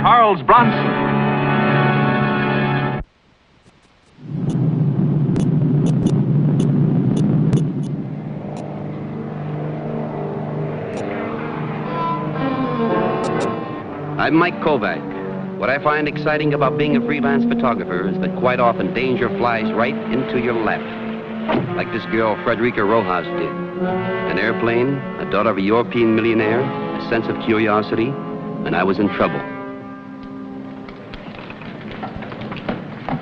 Charles Bronson. I'm Mike Kovac. What I find exciting about being a freelance photographer is that quite often danger flies right into your lap. Like this girl, Frederica Rojas, did. An airplane, a daughter of a European millionaire, a sense of curiosity, and I was in trouble.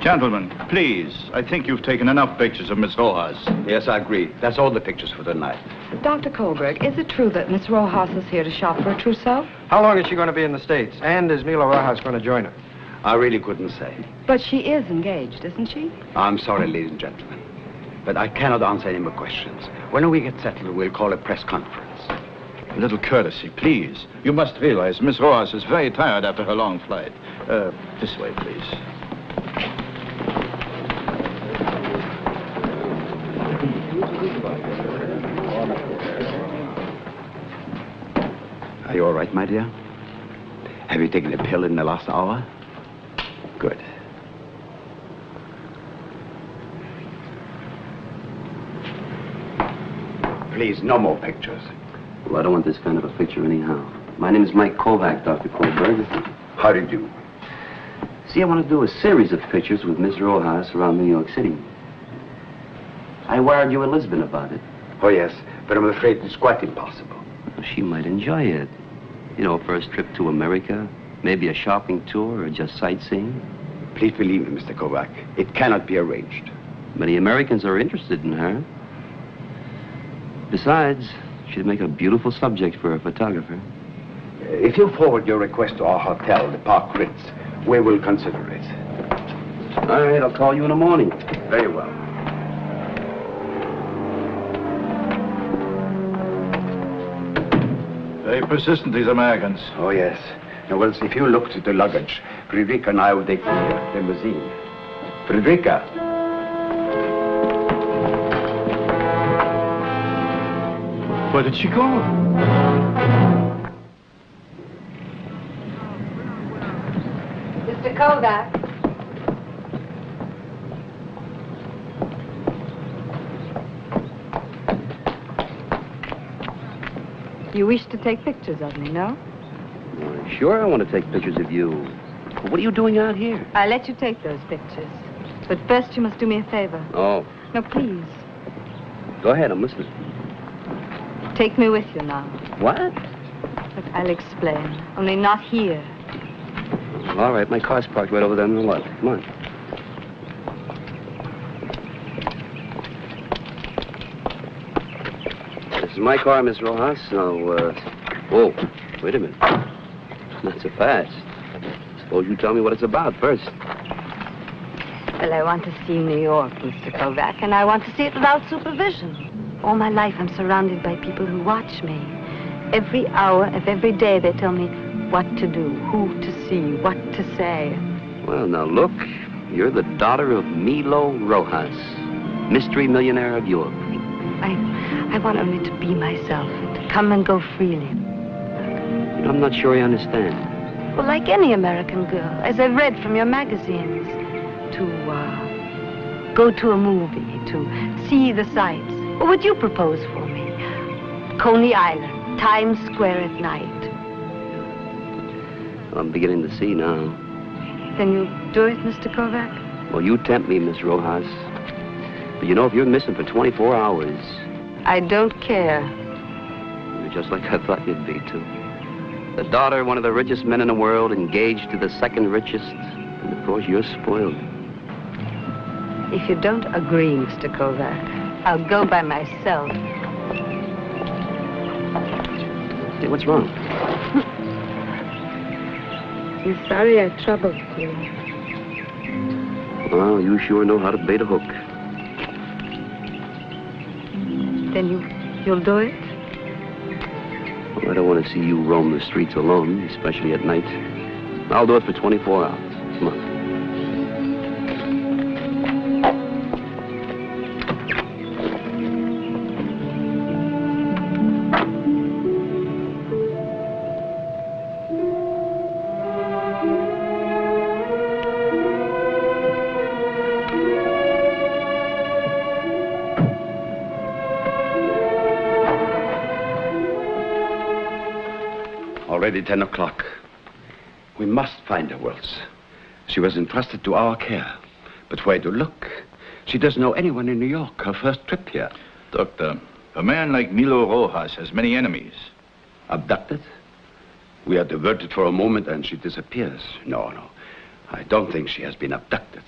Gentlemen, please. I think you've taken enough pictures of Miss Rojas. Yes, I agree. That's all the pictures for tonight. Dr. Kohlberg, is it true that Miss Rojas is here to shop for her true self? How long is she going to be in the States? And is Mila Rojas going to join her? I really couldn't say. But she is engaged, isn't she? I'm sorry, ladies and gentlemen, but I cannot answer any more questions. When we get settled, we'll call a press conference. A little courtesy, please. You must realize Miss Rojas is very tired after her long flight. This way, please. Are you all right, my dear? Have you taken a pill in the last hour? Good. Please, no more pictures. Well, I don't want this kind of a picture anyhow. My name is Mike Kovac, Dr. Kohlberg. How do you do? See, I want to do a series of pictures with Miss Rojas around New York City. I wired you in Lisbon about it. Oh, yes, but I'm afraid it's quite impossible. She might enjoy it. You know, a first trip to America, maybe a shopping tour or just sightseeing. Please believe me, Mr. Kovac. It cannot be arranged. Many Americans are interested in her. Besides, she'd make a beautiful subject for a photographer. If you forward your request to our hotel, the Park Ritz, we will consider it. All right, I'll call you in the morning. Very well. Very persistent, these Americans. Oh, yes. Now, well, if you looked at the luggage, Frederica and I will take the limousine. Frederica. Where did she go? Mr. Kovac. You wish to take pictures of me, no? Sure, I want to take pictures of you. But what are you doing out here? I'll let you take those pictures. But first you must do me a favor. Oh, No, please. go ahead, I'm listening. Take me with you now. What? Look, I'll explain. Only not here. All right, my car's parked right over there on the left. Come on. This is my car, Miss Rojas. Now, whoa, wait a minute. Not so fast. Suppose you tell me what it's about first. Well, I want to see New York, Mr. Kovac, and I want to see it without supervision. All my life, I'm surrounded by people who watch me. Every hour of every day, they tell me what to do, who to see, what to say. Well, now, look. You're the daughter of Milo Rojas, mystery millionaire of Europe. I want only to be myself, to come and go freely. I'm not sure I understand. Well, like any American girl, as I've read from your magazines, to go to a movie, to see the sights. What would you propose for me? Coney Island, Times Square at night. I'm beginning to see now. Then you'll do it, Mr. Kovac? Well, you tempt me, Miss Rojas. But you know, if you're missing for 24 hours... I don't care. You're just like I thought you'd be, too. The daughter of one of the richest men in the world, engaged to the second richest. And, of course, you're spoiled. If you don't agree, Mr. Kovac, I'll go by myself. Hey, what's wrong? I'm sorry I troubled you. Well, you sure know how to bait a hook. Then you'll do it? Well, I don't want to see you roam the streets alone, especially at night. I'll do it for 24 hours. Come on. already 10 o'clock. We must find her, Wells. She was entrusted to our care. But where to look? She doesn't know anyone in New York. Her first trip here. Doctor, a man like Milo Rojas has many enemies. Abducted? We are diverted for a moment and she disappears. No. I don't think she has been abducted.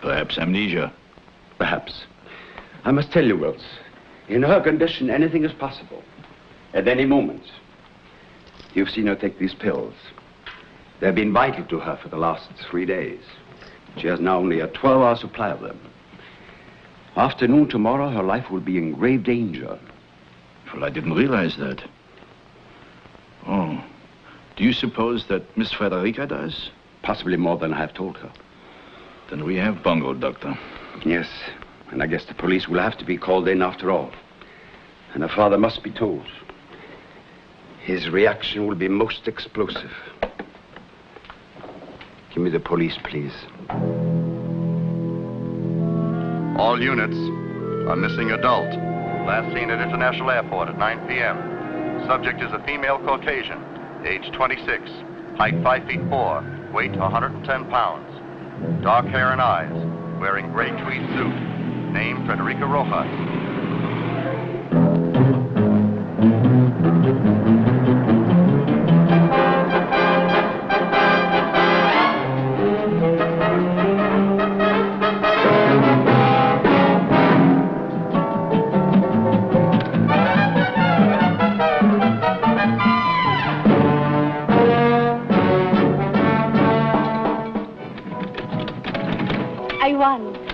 Perhaps amnesia. Perhaps. I must tell you, Wells, in her condition, anything is possible. At any moment. You've seen her take these pills. They've been vital to her for the last 3 days. She has now only a 12-hour supply of them. Afternoon tomorrow, her life will be in grave danger. Well, I didn't realize that. Oh. Do you suppose that Miss Frederica does? Possibly more than I have told her. Then we have bungled, Doctor. Yes, and I guess the police will have to be called in after all. And her father must be told. His reaction will be most explosive. Give me the police, please. All units, a missing adult. Last seen at International Airport at 9 p.m. Subject is a female Caucasian, age 26, height 5 feet 4, weight 110 pounds. Dark hair and eyes, wearing gray tweed suit. Name Frederica Rojas.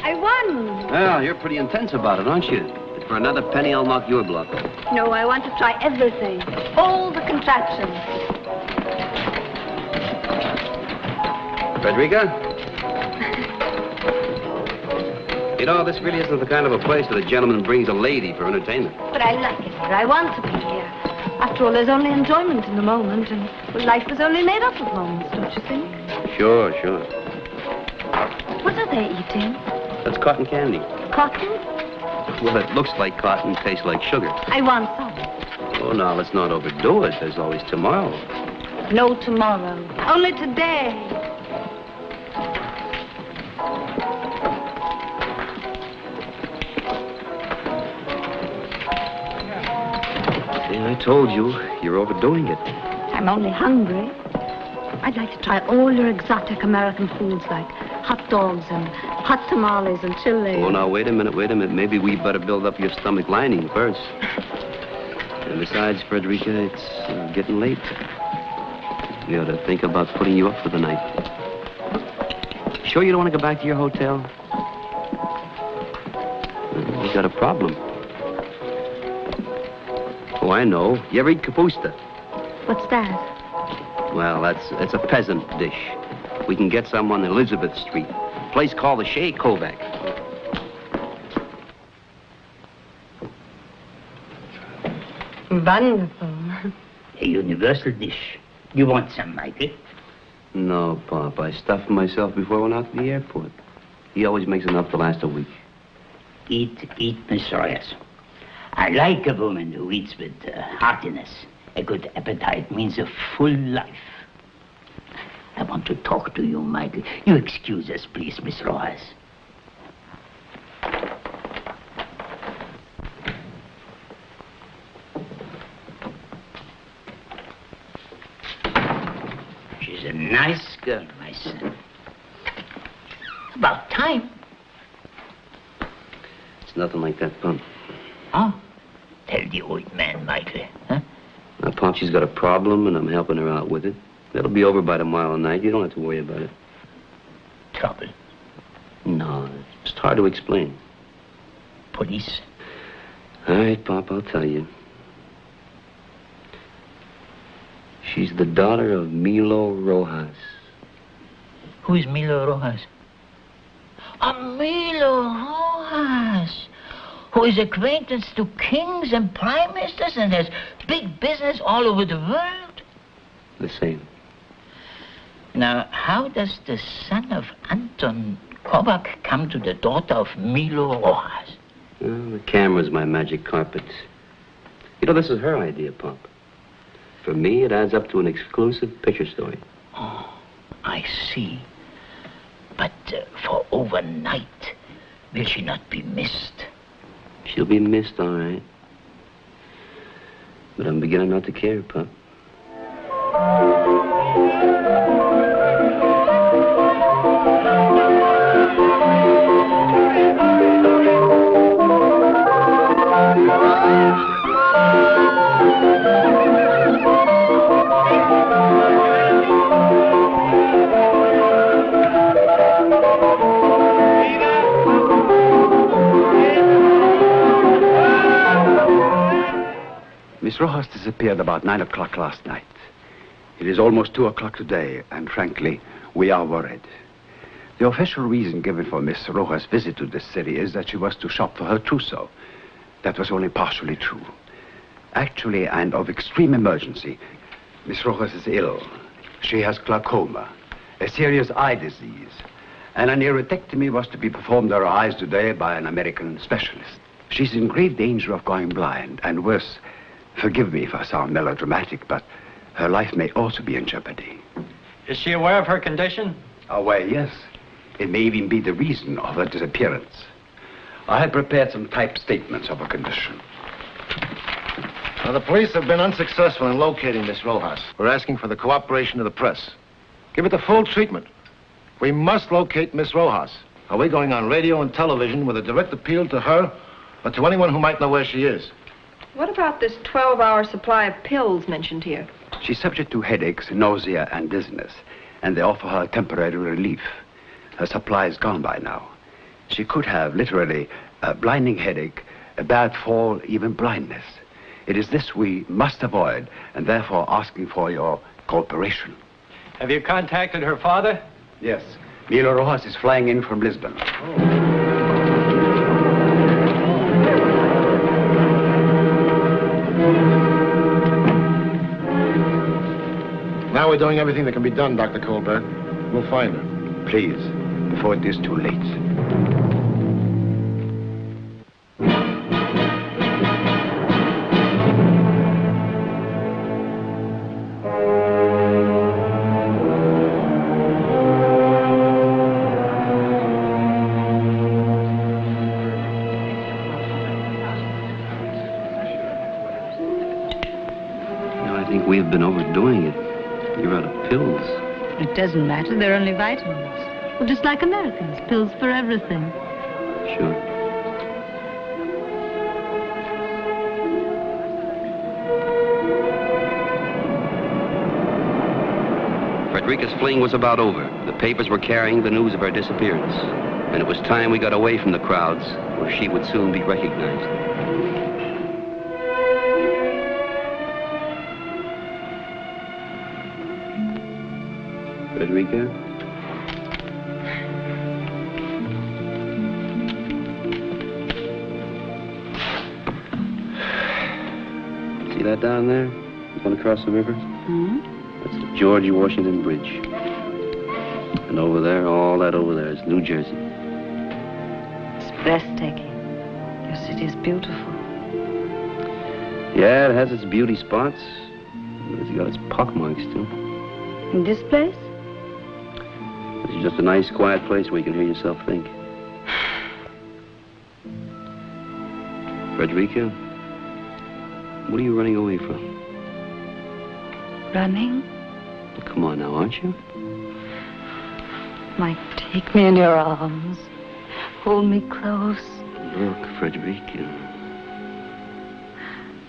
I won. Well, you're pretty intense about it, aren't you? But for another penny, I'll knock your bluff. No, I want to try everything. All the contraptions. Frederica? You know, this really isn't the kind of a place that a gentleman brings a lady for entertainment. But I like it here. I want to be here. After all, there's only enjoyment in the moment, and life is only made up of moments, don't you think? Sure. What are they eating? That's cotton candy. Cotton? Well, it looks like cotton, tastes like sugar. I want some. Oh, now, let's not overdo it. There's always tomorrow. No tomorrow. Only today. See, I told you, you're overdoing it. I'm only hungry. I'd like to try all your exotic American foods like hot dogs and hot tamales and chili. Oh, now, wait a minute. Maybe we better build up your stomach lining first. And besides, Frederica, it's getting late. We ought to think about putting you up for the night. Sure you don't want to go back to your hotel? You got a problem. Oh, I know. You ever eat kapusta? What's that? Well, it's a peasant dish. We can get some on Elizabeth Street. A place called the Chez Kovac. Wonderful. A universal dish. You want some, Michael? No, Pop. I stuffed myself before I went out to the airport. He always makes enough to last a week. Eat, Miss Royas. I like a woman who eats with heartiness. A good appetite means a full life. I want to talk to you, Michael. You excuse us, please, Miss Rojas. She's a nice girl, my son. About time. It's nothing like that, Pop. Oh? Tell the old man, Michael, huh? Now, Pop, she's got a problem, and I'm helping her out with it. That'll be over by tomorrow night. You don't have to worry about it. Trouble. No, it's just hard to explain. Police. All right, Pop, I'll tell you. She's the daughter of Milo Rojas. Who is Milo Rojas? Milo Rojas, who is acquaintance to kings and prime ministers and has big business all over the world. The same. Now, how does the son of Anton Kovac come to the daughter of Milo Rojas? Well, the camera's my magic carpet. You know, this is her idea, Pop. For me, it adds up to an exclusive picture story. Oh, I see. But for overnight, will she not be missed? She'll be missed, all right. But I'm beginning not to care, Pop. Miss Rojas disappeared about 9 o'clock last night. It is almost 2 o'clock today, and frankly, we are worried. The official reason given for Miss Rojas' visit to this city is that she was to shop for her trousseau. That was only partially true. Actually, and of extreme emergency, Miss Rojas is ill. She has glaucoma, a serious eye disease, and an iridectomy was to be performed on her eyes today by an American specialist. She's in grave danger of going blind, and worse, forgive me if I sound melodramatic, but her life may also be in jeopardy. Is she aware of her condition? Aware, yes. It may even be the reason of her disappearance. I had prepared some typed statements of her condition. Now, the police have been unsuccessful in locating Miss Rojas. We're asking for the cooperation of the press. Give it the full treatment. We must locate Miss Rojas. Are we going on radio and television with a direct appeal to her or to anyone who might know where she is? What about this 12-hour supply of pills mentioned here? She's subject to headaches, nausea, and dizziness, and they offer her temporary relief. Her supply is gone by now. She could have, literally, a blinding headache, a bad fall, even blindness. It is this we must avoid, and therefore asking for your cooperation. Have you contacted her father? Yes. Milo Rojas is flying in from Lisbon. Now we're doing everything that can be done, Dr. Kohlberg. We'll find her. Please, before it is too late. I think we've been overdoing it. You're out of pills. It doesn't matter. They're only vitamins. Well, just like Americans. Pills for everything. Sure. Frederica's fling was about over. The papers were carrying the news of her disappearance. And it was time we got away from the crowds, where she would soon be recognized. Frederica? See that down there? Going across the river? Hmm? That's the George Washington Bridge. And over there, all that over there is New Jersey. It's breathtaking. Your city is beautiful. Yeah, it has its beauty spots, but it's got its pockmarks, too. In this place? This is just a nice, quiet place where you can hear yourself think. Frederica, what are you running away from? Running? Well, come on now, aren't you? Mike, take me in your arms. Hold me close. Look, Frederica.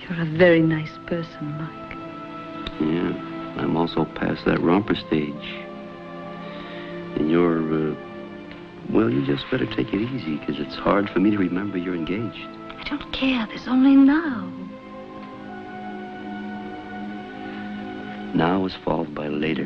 You're a very nice person, Mike. Yeah, I'm also past that romper stage. And you're, well, you just better take it easy, because it's hard for me to remember you're engaged. I don't care. There's only now. Now is followed by later.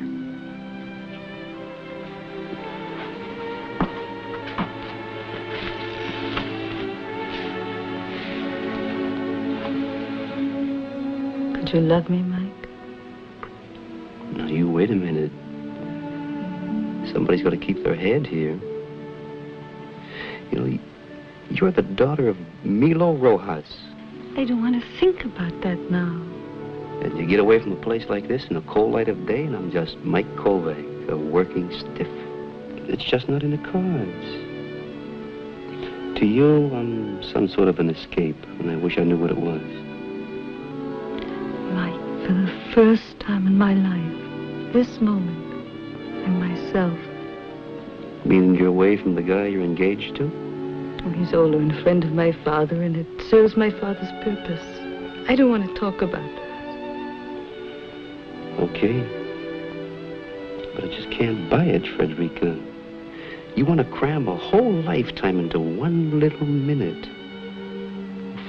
Could you love me, Mike? Now, you wait a minute. Somebody's got to keep their head here. You know, you're the daughter of Milo Rojas. I don't want to think about that now. And you get away from a place like this in the cold light of day, and I'm just Mike Kovac, a working stiff. It's just not in the cards. To you, I'm some sort of an escape, and I wish I knew what it was. Mike, for the first time in my life, this moment, I'm myself. Meaning you're away from the guy you're engaged to? Oh, he's older and a friend of my father, and it serves my father's purpose. I don't want to talk about that. Okay. But I just can't buy it, Frederica. You want to cram a whole lifetime into one little minute.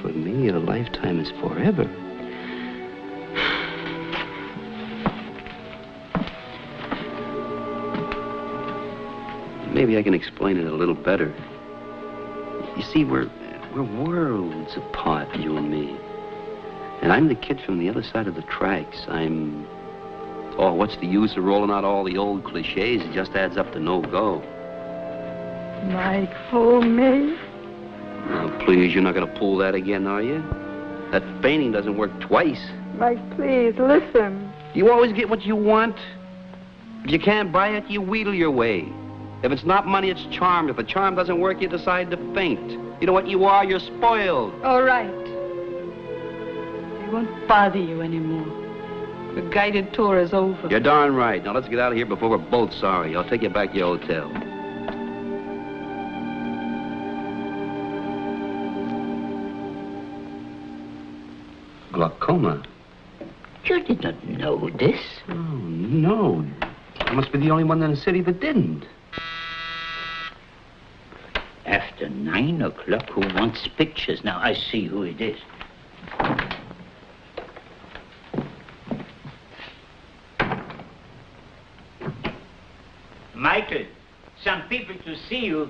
For me, a lifetime is forever. Maybe I can explain it a little better. You see, we're worlds apart, you and me. And I'm the kid from the other side of the tracks. Oh, what's the use of rolling out all the old cliches? It just adds up to no go. Mike, hold me. Now, please, you're not going to pull that again, are you? That feigning doesn't work twice. Mike, please, listen. You always get what you want. If you can't buy it, you wheedle your way. If it's not money, it's charm. If the charm doesn't work, you decide to faint. You know what you are? You're spoiled. All right. I won't bother you anymore. The guided tour is over. You're darn right. Now let's get out of here before we're both sorry. I'll take you back to your hotel. Glaucoma? You did not know this. Oh, no. I must be the only one in the city that didn't. After 9 o'clock, who wants pictures? Now, I see who it is. Michael, some people to see you.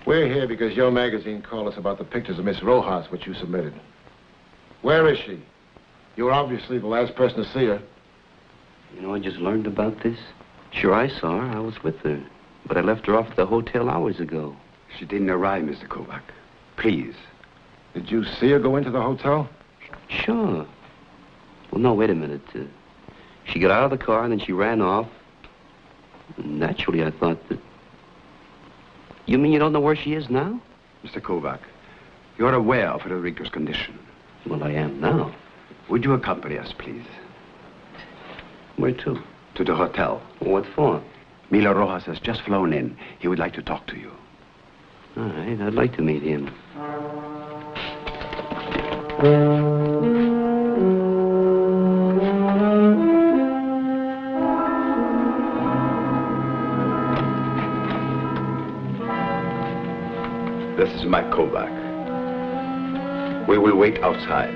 We're here because your magazine called us about the pictures of Miss Rojas, which you submitted. Where is she? You were obviously the last person to see her. You know, I just learned about this. Sure, I saw her. I was with her. But I left her off at the hotel hours ago. She didn't arrive, Mr. Kovac. Please. Did you see her go into the hotel? Sure. Well, no, wait a minute. She got out of the car and then she ran off. Naturally, I thought that... You mean you don't know where she is now? Mr. Kovac, you're aware of Frederica's condition. Well, I am now. Would you accompany us, please? Where to? To the hotel. What for? Milo Rojas has just flown in. He would like to talk to you. All right, I'd like to meet him. This is Mike Kovac. We will wait outside.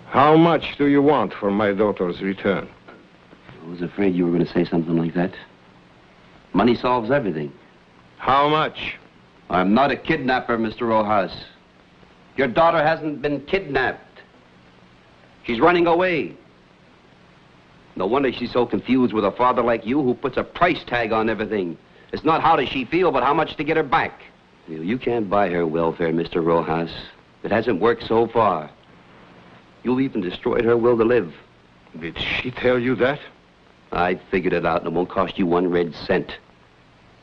How much do you want for my daughter's return? I was afraid you were going to say something like that. Money solves everything. How much? I'm not a kidnapper, Mr. Rojas. Your daughter hasn't been kidnapped. She's running away. No wonder she's so confused with a father like you who puts a price tag on everything. It's not how does she feel, but how much to get her back. You can't buy her welfare, Mr. Rojas. It hasn't worked so far. You've even destroyed her will to live. Did she tell you that? I figured it out, and it won't cost you 1 red cent.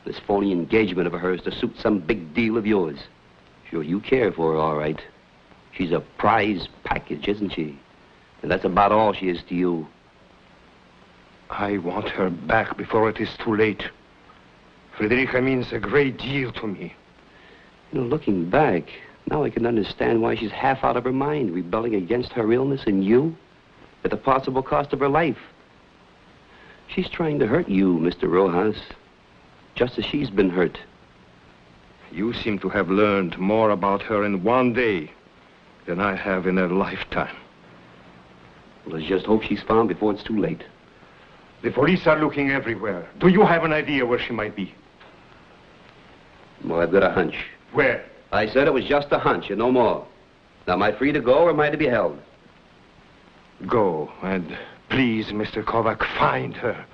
This phony engagement of hers to suit some big deal of yours. Sure, you care for her, all right. She's a prize package, isn't she? And that's about all she is to you. I want her back before it is too late. Frederica means a great deal to me. You know, looking back, now I can understand why she's half out of her mind, rebelling against her illness and you, at the possible cost of her life. She's trying to hurt you, Mr. Rojas, just as she's been hurt. You seem to have learned more about her in 1 day than I have in a lifetime. Let's just hope she's found before it's too late. The police are looking everywhere. Do you have an idea where she might be? Well, I've got a hunch. Where? I said it was just a hunch and no more. Now, am I free to go or am I to be held? Go, and please, Mr. Kovac, find her.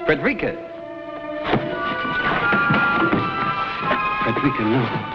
Frederica! Frederica, no.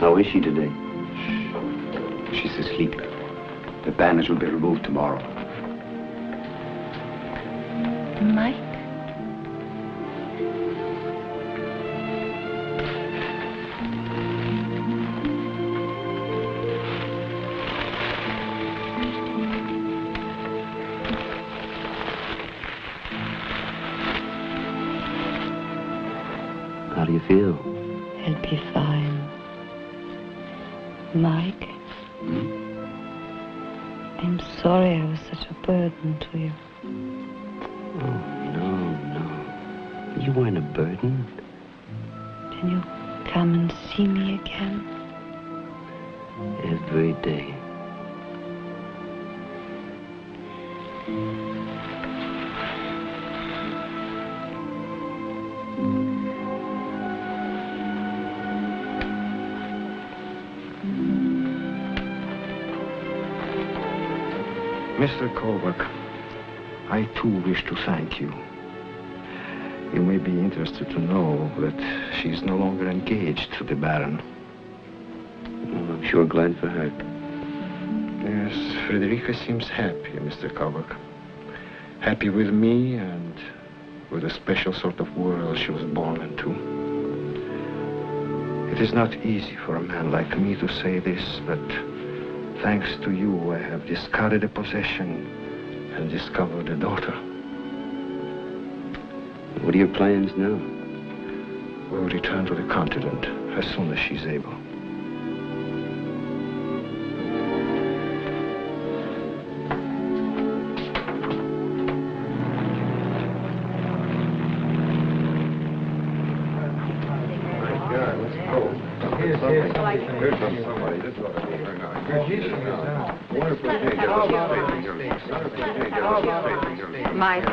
How is she today? She's asleep. The bandage will be removed tomorrow. Mike? How do you feel? He'll be fine. Mike? I'm sorry I was such a burden to you. Oh, no. You weren't a burden. Can you come and see me again? Every day. Mr. Kovac, I too wish to thank you. You may be interested to know that she's no longer engaged to the Baron. Well, I'm sure glad for her. Yes, Frederica seems happy, Mr. Kovac. Happy with me and with a special sort of world she was born into. It is not easy for a man like me to say this, but thanks to you, I have discarded a possession and discovered a daughter. What are your plans now? We'll return to the continent as soon as she's able. Mike.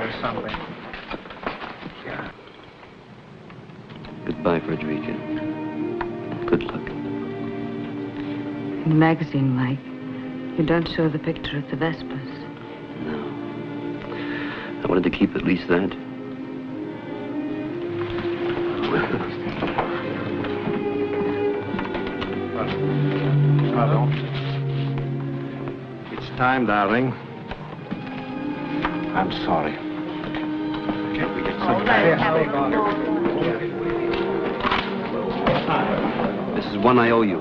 Goodbye, Frederica. Good luck. In the magazine, Mike, you don't show the picture of the Vespers. No. I wanted to keep at least that. Pardon. It's time, darling. I'm sorry. Can't we get some... This is one I owe you.